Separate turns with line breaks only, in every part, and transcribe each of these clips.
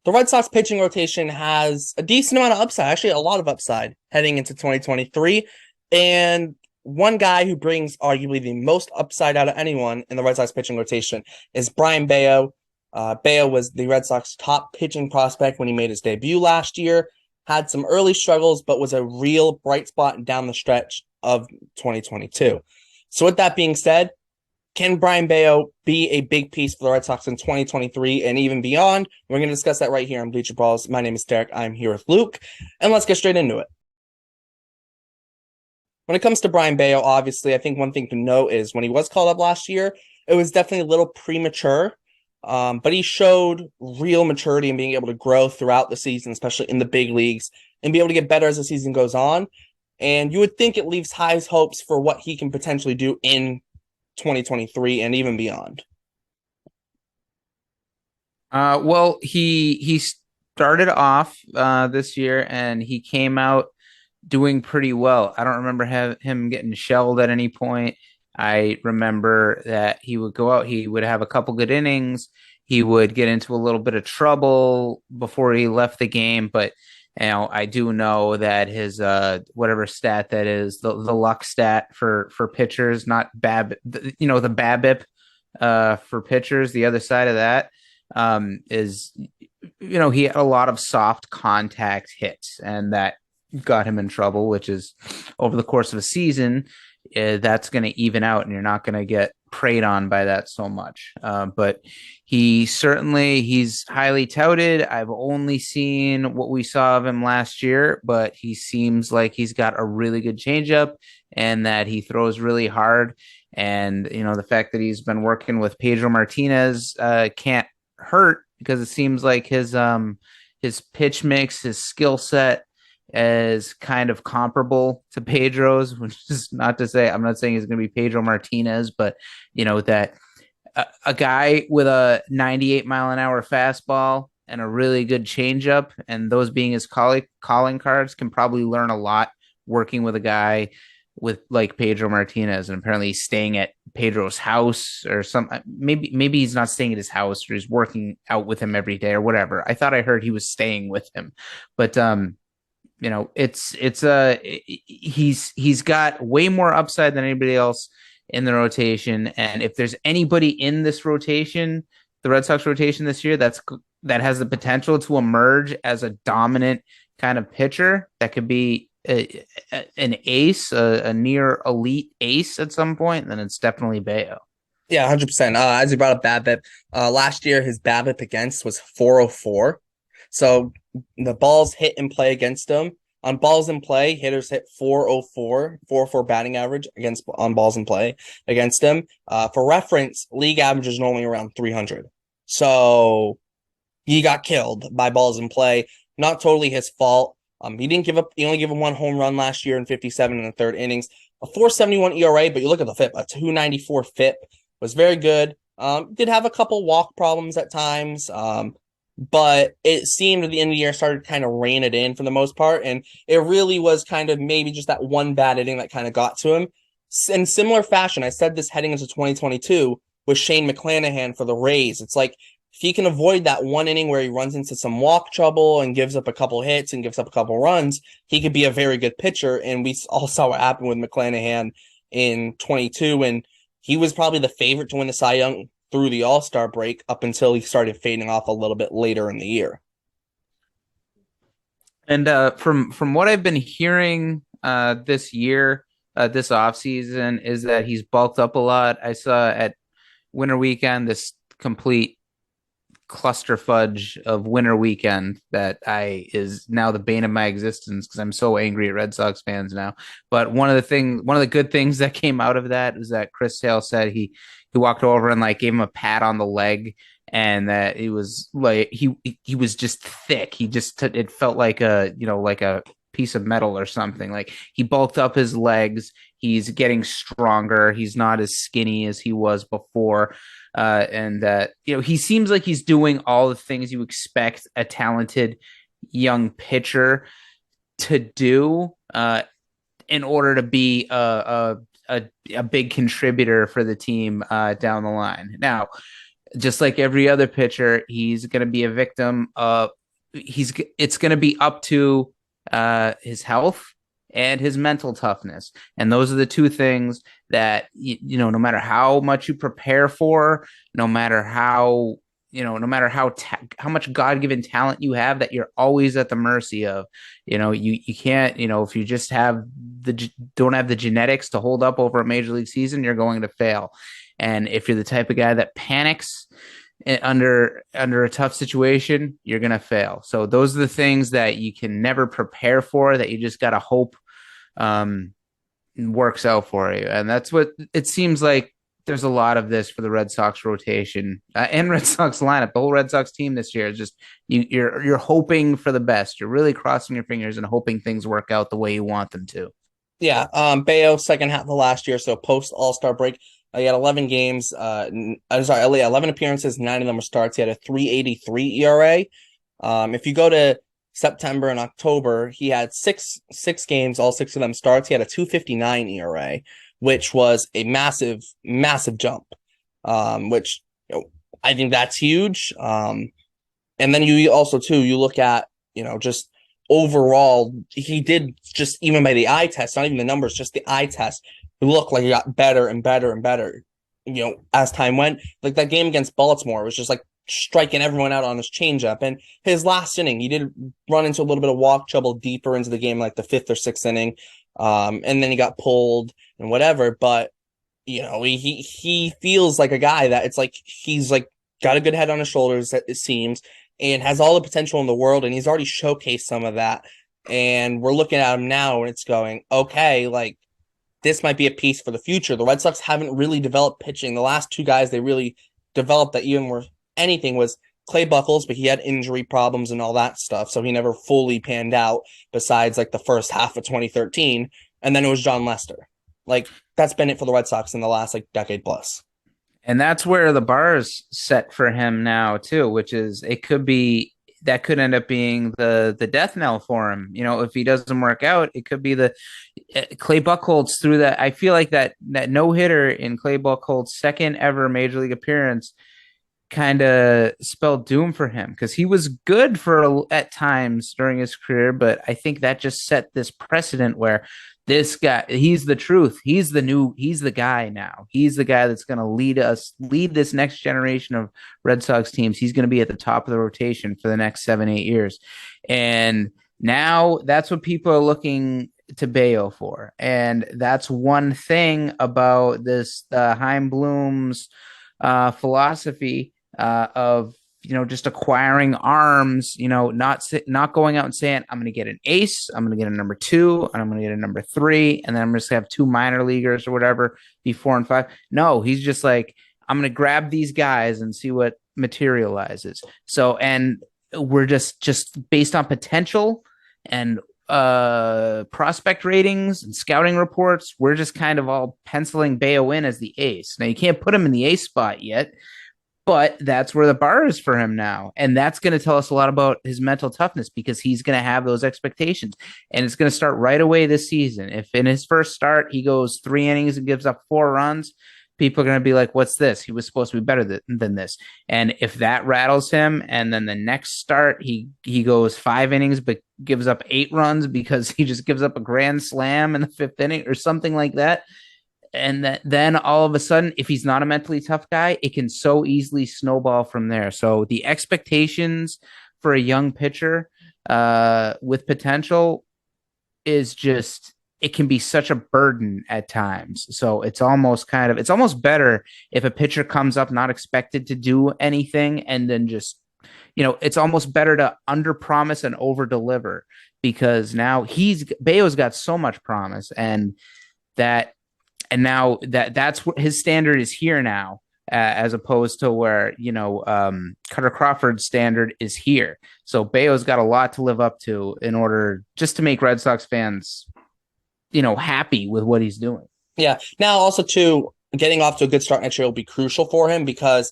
the Red Sox pitching rotation has a decent amount of upside, actually a lot of upside heading into 2023. And one guy who brings arguably the most upside out of anyone in the Red Sox pitching rotation is Brayan Bello. Bello was the Red Sox top pitching prospect when he made his debut last year. Had some early struggles, but was a real bright spot down the stretch of 2022. So with that being said, can Brayan Bello be a big piece for the Red Sox in 2023 and even beyond? We're going to discuss that right here on Bleacher Brawls. My name is Derek. I'm here with Luke, and let's get straight into it. When it comes to Brayan Bello, obviously, I think one thing to note is when he was called up last year, it was definitely a little premature, but he showed real maturity and being able to grow throughout the season, especially in the big leagues, and be able to get better as the season goes on. And you would think it leaves high hopes for what he can potentially do in 2023 and even beyond.
Well, he started off this year and he came out doing pretty well. I don't remember him getting shelled at any point. I remember that he would go out, he would have a couple good innings, he would get into a little bit of trouble before he left the game, but I do know that his whatever stat that is, the luck stat for pitchers, not the BABIP for pitchers, the other side of that is he had a lot of soft contact hits, and that got him in trouble, which is over the course of a season, that's going to even out and you're not going to get preyed on by that so much. But he's highly touted. I've only seen what we saw of him last year, but he seems like he's got a really good changeup and that he throws really hard. And, the fact that he's been working with Pedro Martinez can't hurt, because it seems like his pitch mix, his skill set is kind of comparable to Pedro's, which is not to say, I'm not saying he's going to be Pedro Martinez, but that a guy with a 98 mile an hour fastball and a really good changeup, and those being his calling cards, can probably learn a lot working with a guy with like Pedro Martinez. And apparently he's staying at Pedro's house or maybe he's not staying at his house, or he's working out with him every day or whatever. I thought I heard he was staying with him, but he's got way more upside than anybody else in the rotation. And if there's anybody in this rotation, the Red Sox rotation this year, that has the potential to emerge as a dominant kind of pitcher that could be an ace, a near elite ace at some point, then it's definitely Bello.
Yeah, 100%. As you brought up BABIP, last year his BABIP against was 404. So the balls hit and play against him. On balls in play, hitters hit 404 batting average on balls in play against him. For reference, league average is normally around 300. So he got killed by balls in play. Not totally his fault. He didn't give up. He only gave him one home run last year in 57 in the third innings. A 4.71 ERA, but you look at the FIP, a 2.94 FIP was very good. Did have a couple walk problems at times. But it seemed at the end of the year started to kind of rein it in for the most part. And it really was kind of maybe just that one bad inning that kind of got to him. In similar fashion, I said this heading into 2022 with Shane McClanahan for the Rays. It's like, if he can avoid that one inning where he runs into some walk trouble and gives up a couple hits and gives up a couple runs, he could be a very good pitcher. And we all saw what happened with McClanahan in 22. And he was probably the favorite to win the Cy Young through the All-Star break up until he started fading off a little bit later in the year.
And from what I've been hearing this year, this offseason, is that he's bulked up a lot. I saw at Winter Weekend this complete cluster fudge of Winter Weekend that is now the bane of my existence, because I'm so angry at Red Sox fans now. But one of the good things that came out of that was that Chris Sale said he walked over and like gave him a pat on the leg, and that it was like he was just thick. It felt like a piece of metal or something. Like, he bulked up his legs. He's getting stronger. He's not as skinny as he was before. And that, he seems like he's doing all the things you expect a talented young pitcher to do in order to be a big contributor for the team down the line. Now, just like every other pitcher, he's going to be a victim of it's going to be up to his health and his mental toughness. And those are the two things that, no matter how much you prepare for, no matter how, no matter how much God-given talent you have, that you're always at the mercy of. You can't, if you just don't have the genetics to hold up over a major league season, you're going to fail. And if you're the type of guy that panics under a tough situation, you're going to fail. So those are the things that you can never prepare for, that you just got to hope works out for you. And that's what it seems like. There's a lot of this for the Red Sox rotation and Red Sox lineup. The whole Red Sox team this year is just you're hoping for the best. You're really crossing your fingers and hoping things work out the way you want them to.
Yeah, Bello second half of last year, so post All-Star break, he had 11 games. I'm sorry, 11 appearances, 9 of them were starts. He had a 3.83 ERA. If you go to September and October, he had six games, all 6 of them starts. He had a 2.59 ERA, which was a massive, massive jump. Which I think that's huge. And then you also too, you look at just overall, he did, just even by the eye test, not even the numbers, just the eye test, it looked like he got better and better and better, as time went. Like that game against Baltimore was just like striking everyone out on his changeup. And his last inning, he did run into a little bit of walk trouble deeper into the game, like the 5th or 6th inning. And then he got pulled and whatever. But, he feels like a guy that it's like he's like got a good head on his shoulders, it seems, and has all the potential in the world, and he's already showcased some of that. And we're looking at him now, and it's going, okay, like, this might be a piece for the future. The Red Sox haven't really developed pitching. The last 2 guys they really developed that even were anything was Clay Buchholz, but he had injury problems and all that stuff, so he never fully panned out besides, like, the first half of 2013, and then it was John Lester. Like, that's been it for the Red Sox in the last, like, decade plus.
And that's where the bar is set for him now too, which is that could end up being the death knell for him. If he doesn't work out, it could be the Clay Buchholz through that. I feel like that no hitter in Clay Buchholz's second ever major league appearance kind of spelled doom for him, because he was good at times during his career, but I think that just set this precedent where this guy, he's the truth. He's the guy now. He's the guy that's going to lead this next generation of Red Sox teams. He's going to be at the top of the rotation for the next 7-8 years. And now that's what people are looking to Bello for. And that's one thing about this, Chaim Bloom's philosophy of just acquiring arms, not going out and saying, I'm going to get an ace, I'm going to get a number 2, and I'm going to get a number 3, and then I'm just going to have 2 minor leaguers or whatever, be 4 and 5. No, he's just like, I'm going to grab these guys and see what materializes. So, and we're just based on potential and prospect ratings and scouting reports, we're just kind of all penciling Bello in as the ace. Now, you can't put him in the ace spot yet, but that's where the bar is for him now. And that's going to tell us a lot about his mental toughness, because he's going to have those expectations. And it's going to start right away this season. If in his first start, he goes 3 innings and gives up 4 runs, people are going to be like, what's this? He was supposed to be better than this. And if that rattles him, and then the next start, he goes 5 innings, but gives up 8 runs because he just gives up a grand slam in the 5th inning or something like that, and then all of a sudden, if he's not a mentally tough guy, it can so easily snowball from there. So the expectations for a young pitcher with potential is just, it can be such a burden at times. So it's almost better if a pitcher comes up not expected to do anything, and then just, it's almost better to under promise and over deliver, because now Bello's got so much promise, and now that's what his standard is here now, as opposed to where, Cutter Crawford's standard is here. So Bello's got a lot to live up to in order just to make Red Sox fans, happy with what he's doing.
Yeah. Now, also, too, getting off to a good start next year will be crucial for him, because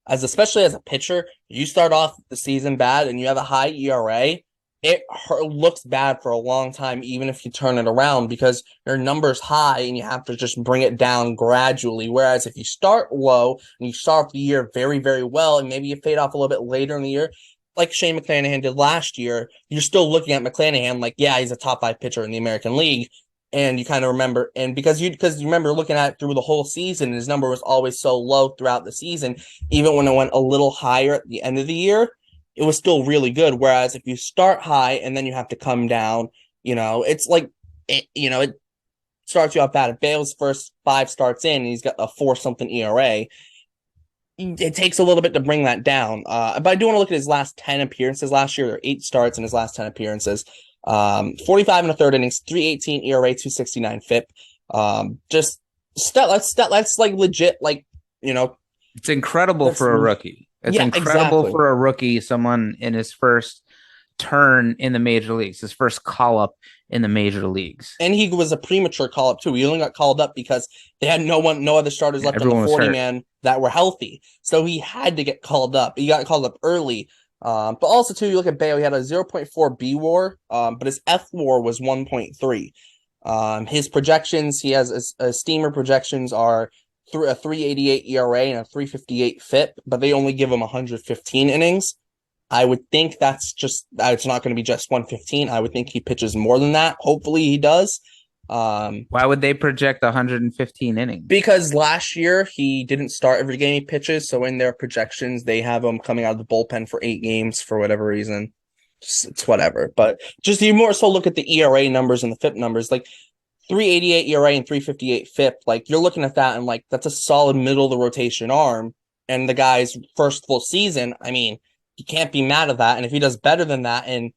especially as a pitcher, you start off the season bad and you have a high ERA, it looks bad for a long time, even if you turn it around, because your number's high and you have to just bring it down gradually. Whereas if you start low and you start off the year very, very well, and maybe you fade off a little bit later in the year, like Shane McClanahan did last year, you're still looking at McClanahan like, yeah, he's a top five pitcher in the American League. And you kind of remember, and because you remember looking at it through the whole season, his number was always so low throughout the season, even when it went a little higher at the end of the year, it was still really good. Whereas if you start high and then you have to come down, it's like it starts you off bad. If Bale's first five starts in and he's got a four something ERA, it takes a little bit to bring that down. But I do want to look at his last 10 appearances last year. There are 8 starts in his last 10 appearances. 45 and a third innings, 318 ERA, 269 FIP. Just that's like legit, like,
It's incredible for a rookie. It's
yeah,
incredible
exactly.
for a rookie, someone in his first turn in the major leagues, his first call up in the major leagues.
And he was a premature call up too. He only got called up because they had no other starters left on the
Everyone was
40
hurt.
man that were healthy. So he had to get called up. He got called up early. But also too, you look at Bayo, he had a 0.4 B WAR, but his F WAR was 1.3. His projections, he has a steamer projections are through a 388 ERA and a 358 FIP, but they only give him 115 innings. I would think it's not going to be just 115. I would think he pitches more than that. Hopefully he does.
Why would they project 115 innings?
Because last year he didn't start every game he pitches, so in their projections they have him coming out of the bullpen for 8 games for whatever reason. It's whatever. But just you more so look at the ERA numbers and the FIP numbers, like 388 ERA and 358 FIP. Like you're looking at that and like that's a solid middle of the rotation arm. And the guy's first full season, I mean, you can't be mad at that. And if he does better than that and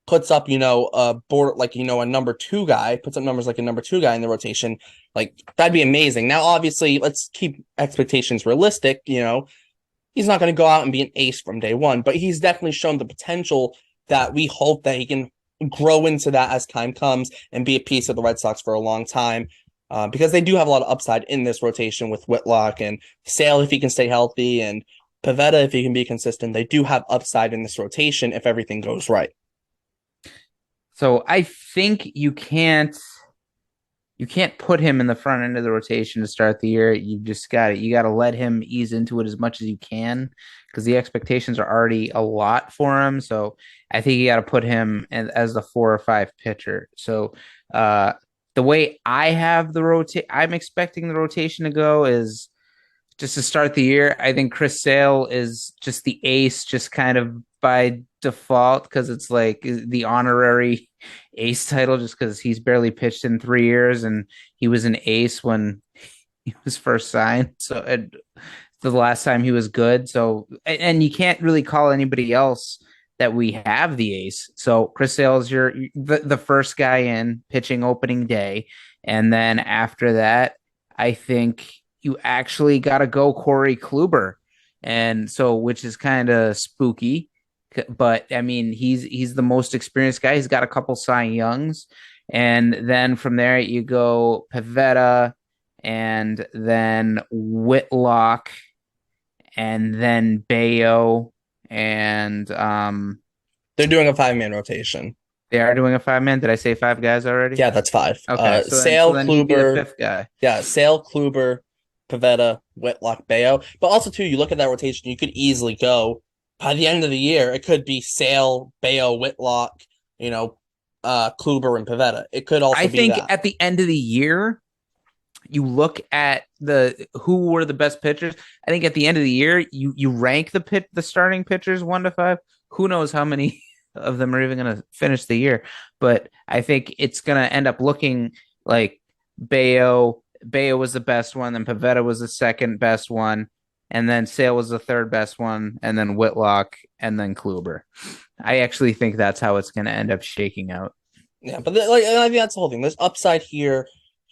puts up, a board like a number two guy, puts up numbers like a number two guy in the rotation, like that'd be amazing. Now, obviously, let's keep expectations realistic. He's not going to go out and be an ace from day one, but he's definitely shown the potential that we hope that he can grow into that as time comes and be a piece of the Red Sox for a long time. Because they do have a lot of upside in this rotation with Whitlock and Sale if he can stay healthy, and Pivetta if he can be consistent. They do have upside in this rotation if everything goes right.
So I think you can't put him in the front end of the rotation to start the year. You got to let him ease into it as much as you can because the expectations are already a lot for him. So I think you got to put him as the 4 or 5 pitcher. So the way I'm expecting the rotation to go is just to start the year. I think Chris Sale is just the ace, just kind of by default because it's like the honorary ace title just because he's barely pitched in 3 years and he was an ace when he was first signed. So the last time he was good. So and you can't really call anybody else that we have the ace. So Chris Sale is the first guy in pitching opening day, and then after that, I think you actually got to go Corey Kluber, and so which is kind of spooky. But I mean, he's the most experienced guy. He's got a couple Cy Youngs, and then from there you go Pivetta, and then Whitlock, and then Bayo, and
They're doing a 5 man rotation.
they are doing a 5 man. Did I say 5 guys already?
Yeah, that's 5.
Okay, so then he'd be the fifth guy.
Yeah, Sale, Kluber, Pivetta, Whitlock, Bayo. But also too, you look at that rotation, you could easily go by the end of the year. It could be Sale, Bayo, Whitlock, Kluber, and Pivetta. It could also
I
be
think
that.
at the end of the year, you look at the who were the best pitchers. I think at the end of the year, you rank the starting pitchers 1 to 5. Who knows how many of them are even going to finish the year? But I think it's going to end up looking like Bayo. Bayo was the best one, then Pivetta was the second best one, and then Sale was the third best one, and then Whitlock, and then Kluber. I actually think that's how it's going to end up shaking out.
Yeah, but I think that's the whole thing. There's upside here,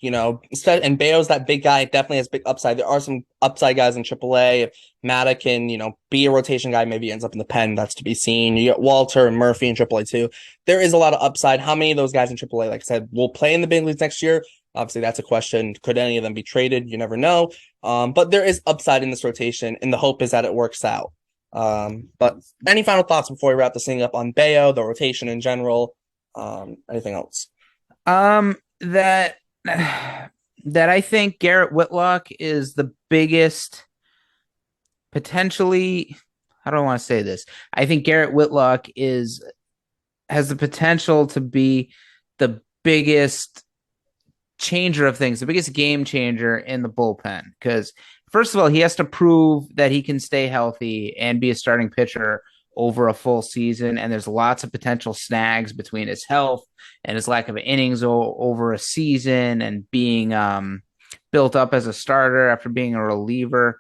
and Bayo's that big guy, definitely has big upside. There are some upside guys in AAA. If Matta can, be a rotation guy, maybe ends up in the pen. That's to be seen. You get Walter and Murphy in AAA too. There is a lot of upside. How many of those guys in AAA, like I said, will play in the big leagues next year? Obviously, that's a question. Could any of them be traded? You never know. But there is upside in this rotation, and the hope is that it works out. But any final thoughts before we wrap this thing up on Bayo, the rotation in general? Anything else?
That that I think Garrett Whitlock is the biggest potentially. how do I want to say this? I think Garrett Whitlock has the potential to be the biggest changer of things, the biggest game changer in the bullpen. Because first of all, he has to prove that he can stay healthy and be a starting pitcher over a full season. And there's lots of potential snags between his health and his lack of innings over a season and being built up as a starter after being a reliever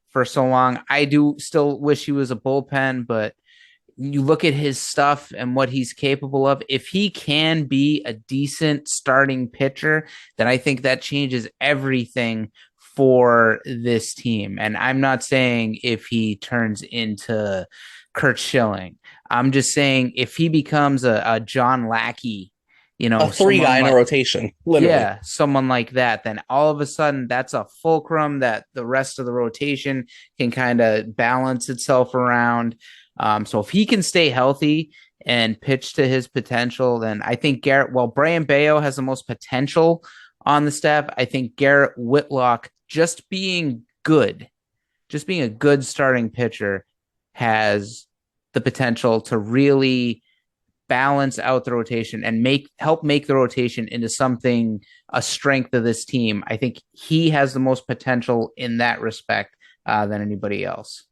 for so long. I do still wish he was a bullpen, but you look at his stuff and what he's capable of. If he can be a decent starting pitcher, then I think that changes everything for this team. And I'm not saying if he turns into Kurt Schilling. I'm just saying if he becomes a John Lackey,
A three guy in a rotation, literally.
yeah, someone like that, then all of a sudden that's a fulcrum that the rest of the rotation can kind of balance itself around. So if he can stay healthy and pitch to his potential, then I think Brayan Bello has the most potential on the staff. I think Garrett Whitlock, just being a good starting pitcher, has the potential to really balance out the rotation and help make the rotation into something, a strength of this team. I think he has the most potential in that respect than anybody else.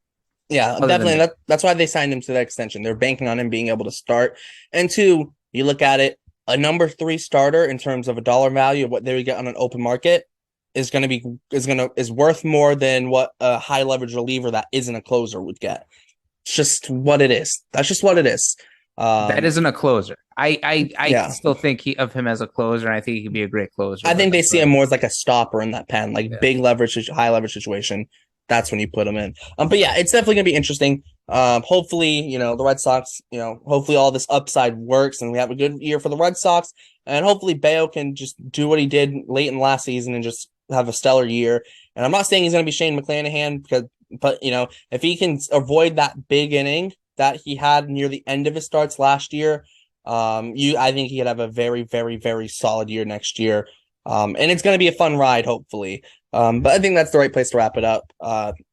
Yeah, definitely. That's why they signed him to that extension. They're banking on him being able to start. And two, you look at it, a number 3 starter in terms of a dollar value of what they would get on an open market is worth more than what a high leverage reliever that isn't a closer would get. It's just what it is. That's just what it is.
That isn't a closer. I still think of him as a closer, and I think he could be a great closer.
I think they see him more as like a stopper in that pen, like big leverage, high leverage situation. That's when you put him in. But yeah, it's definitely gonna be interesting. Hopefully, the Red Sox, hopefully all this upside works and we have a good year for the Red Sox. And hopefully Bello can just do what he did late in last season and just have a stellar year. And I'm not saying he's gonna be Shane McClanahan, but if he can avoid that big inning that he had near the end of his starts last year, I think he could have a very, very, very solid year next year. And it's going to be a fun ride, hopefully. But I think that's the right place to wrap it up.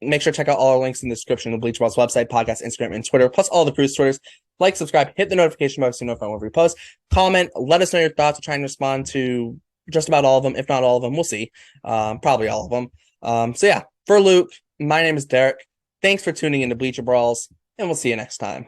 Make sure to check out all our links in the description of the Bleacher Brawls website, podcast, Instagram, and Twitter, plus all the crew's Twitters. Like, subscribe, hit the notification bell so you know whenever we post. Comment, let us know your thoughts. We'll try and respond to just about all of them, if not all of them. We'll see. Probably all of them. So yeah, for Luke, my name is Derek. Thanks for tuning in to Bleacher Brawls, and we'll see you next time.